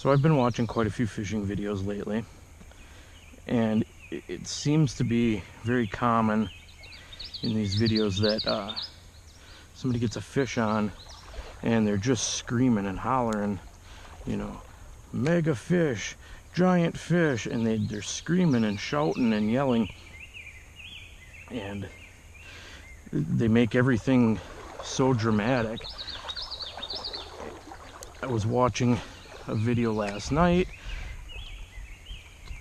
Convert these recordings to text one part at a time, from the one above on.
So I've been watching quite a few fishing videos lately, and it seems to be very common in these videos that somebody gets a fish on and they're just screaming and hollering, you know, mega fish, giant fish, and they're screaming and shouting and yelling, and they make everything so dramatic. I was watching a video last night.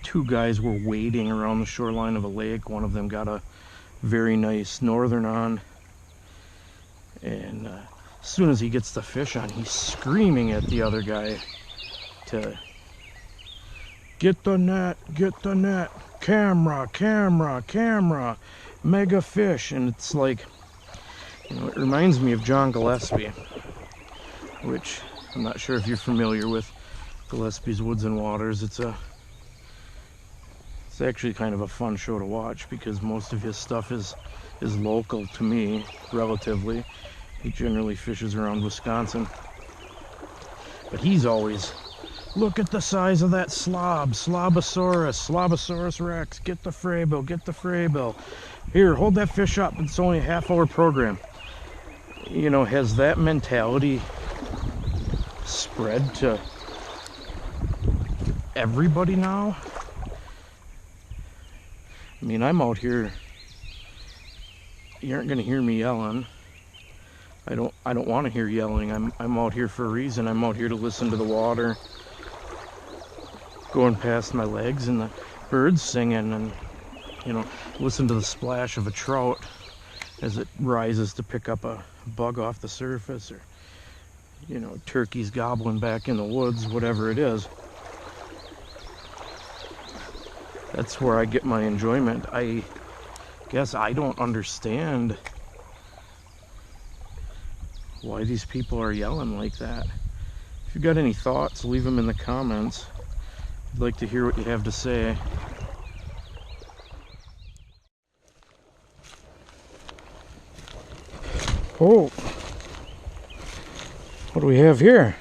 Two guys were wading around the shoreline of a lake. One of them got a very nice northern on, and as soon as he gets the fish on, he's screaming at the other guy to get the net, camera, camera, camera, mega fish. And it's like, you know, it reminds me of John Gillespie, which I'm not sure if you're familiar with Gillespie's Woods and Waters. It's actually kind of a fun show to watch because most of his stuff is local to me, relatively. He generally fishes around Wisconsin. But he's always, look at the size of that slob, Slobosaurus rex, get the fraybill, get the fraybill. Here, hold that fish up, it's only a half-hour program. You know, has that mentality spread to everybody now? I mean, I'm out here, you aren't gonna hear me yelling. I don't want to hear yelling. I'm out here for a reason. I'm out here to listen to the water going past my legs and the birds singing, and, you know, listen to the splash of a trout as it rises to pick up a bug off the surface, or, you know, turkeys gobbling back in the woods, whatever it is. That's where I get my enjoyment. I guess I don't understand why these people are yelling like that. If you've got any thoughts, leave them in the comments. I'd like to hear what you have to say. Oh, what do we have here?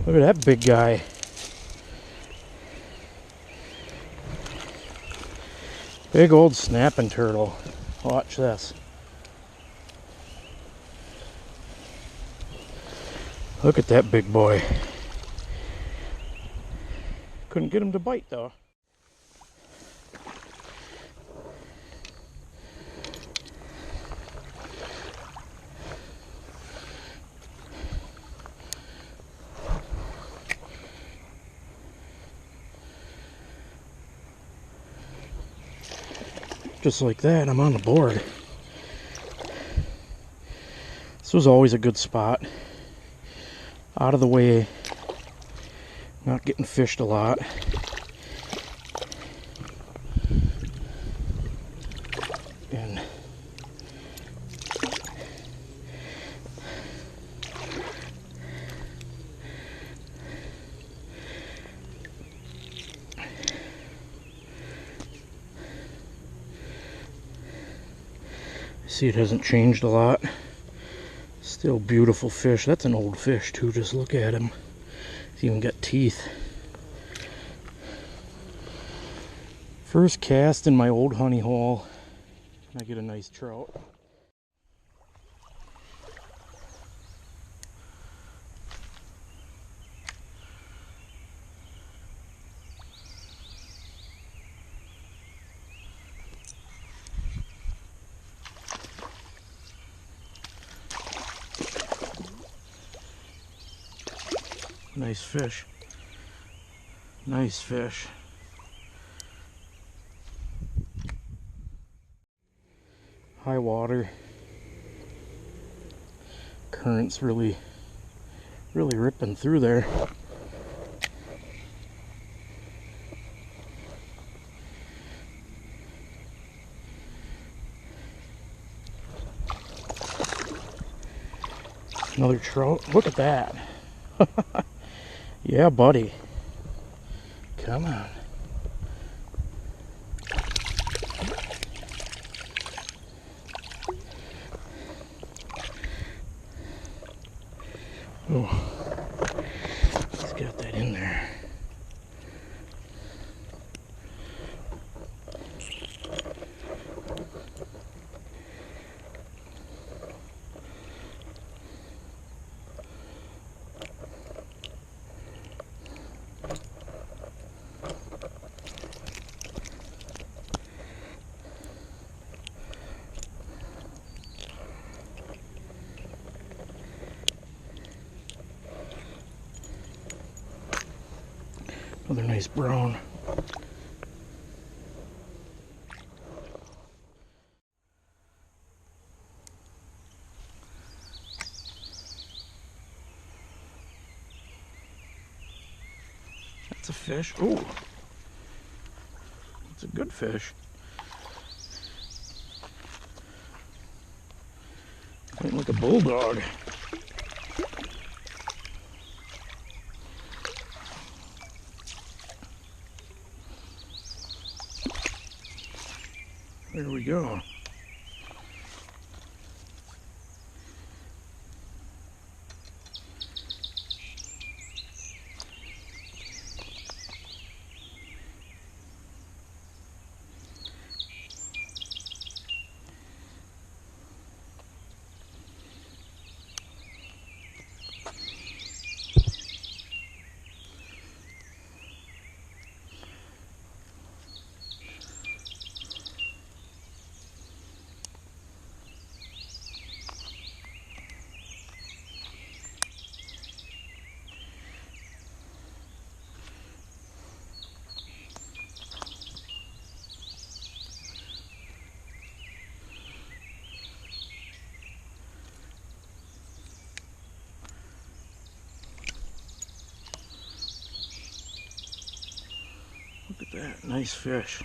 Look at that big guy. Big old snapping turtle. Watch this. Look at that big boy. Couldn't get him to bite though. Just like that, I'm on the board. This was always a good spot. Out of the way, not getting fished a lot. And see, it hasn't changed a lot. Still beautiful fish. That's an old fish too, just look at him. He's even got teeth. First cast in my old honey hole, and I get a nice trout. Nice fish. Nice fish. High water. Current's really ripping through there. Another trout. Look at that. Yeah, buddy. Come on. Oh, he's got that in Another nice brown. That's a fish. Oh, it's a good fish. Fighting like a bulldog. There we go. Look at that, nice fish.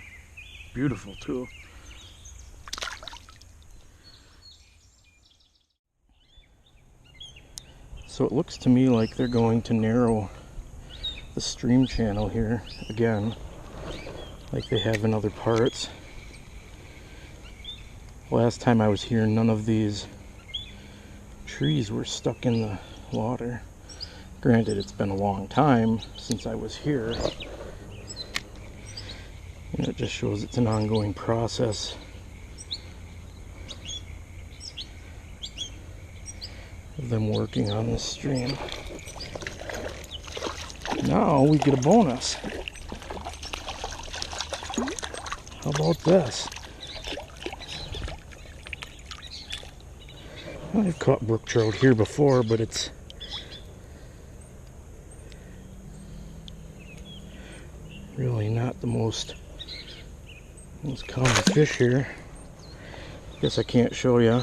Beautiful too. So it looks to me like they're going to narrow the stream channel here again, like they have in other parts. Last time I was here, none of these trees were stuck in the water. Granted, it's been a long time since I was here. And it just shows it's an ongoing process of them working on this stream. Now we get a bonus. How about this? I've caught brook trout here before, but it's really not the most common fish here. Guess I can't show you.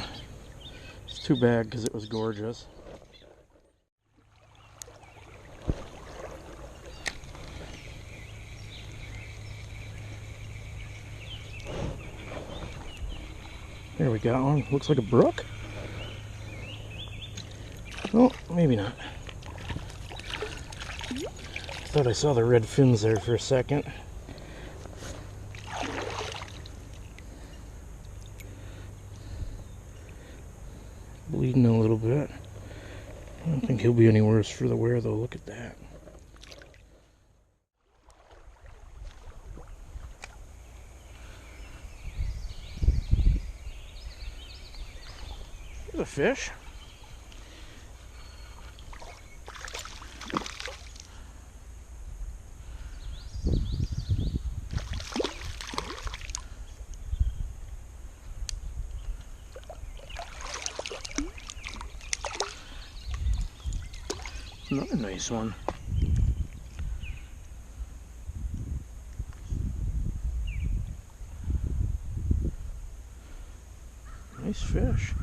It's too bad because it was gorgeous. There we got one. Looks like a brook. Oh, maybe not. Thought I saw the red fins there for a second. Bleeding a little bit. I don't think he'll be any worse for the wear though. Look at that. There's a fish. Another nice one. Nice fish.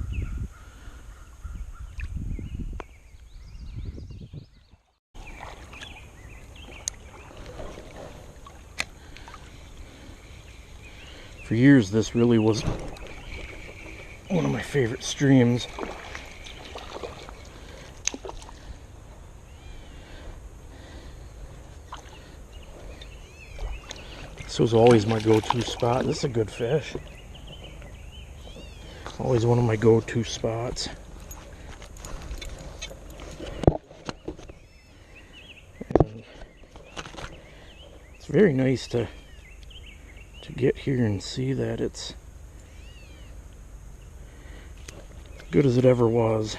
For years, this really was one of my favorite streams. This was always my go-to spot. This is a good fish. Always one of my go-to spots. And it's very nice to get here and see that it's as good as it ever was.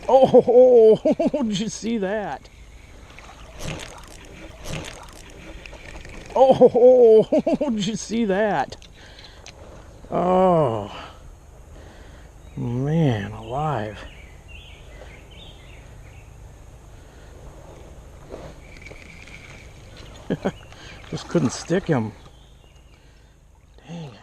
Oh, did you see that? Oh, did you see that? Oh, man, alive. Just couldn't stick him. Dang it.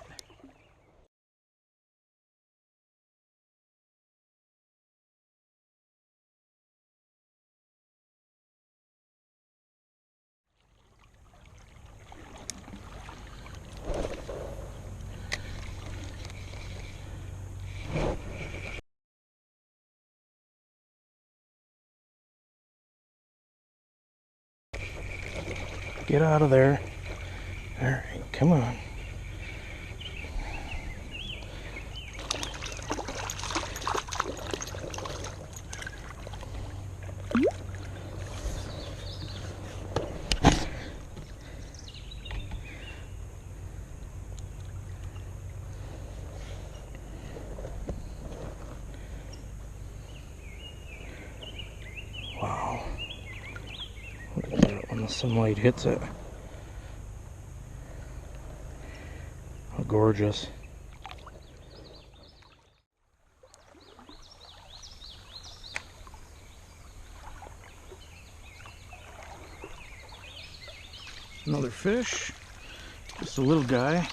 Get out of there. All right, come on. Wow. Look at that when the sunlight hits it. How gorgeous. Another fish. Just a little guy.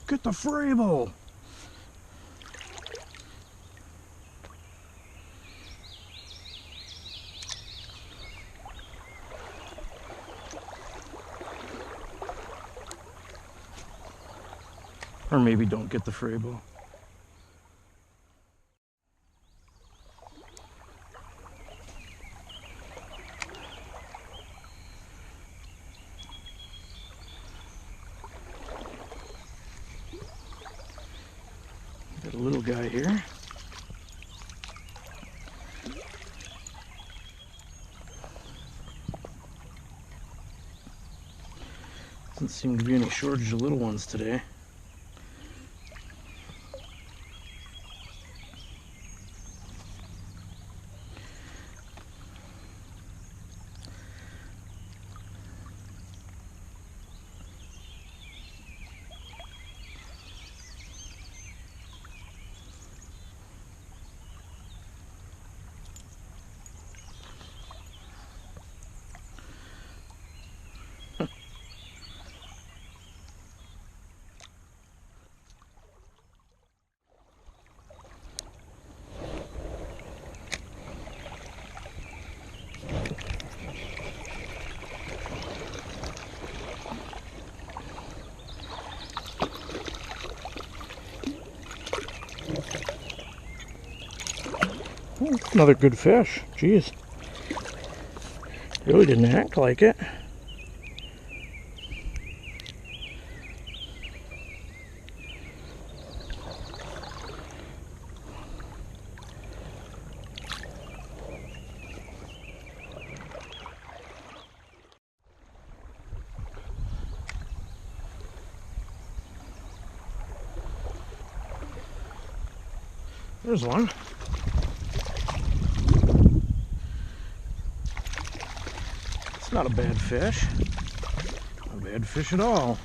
Get the frable. Or maybe don't get the frable. Got a little guy here. Doesn't seem to be any shortage of little ones today. Oh, another good fish. Jeez. Really didn't act like it. There's one. It's not a bad fish. Not a bad fish at all.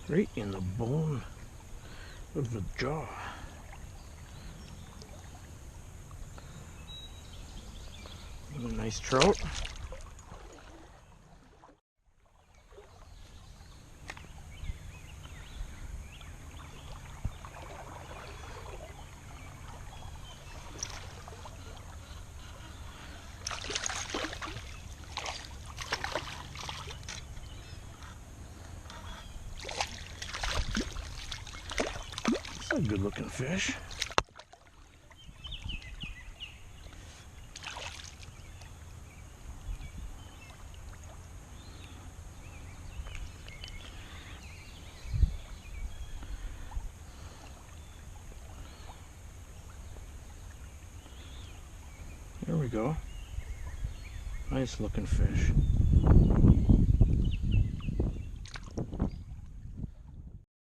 Right in the bone of the jaw. A nice trout. It's a good looking fish. There we go. Nice looking fish.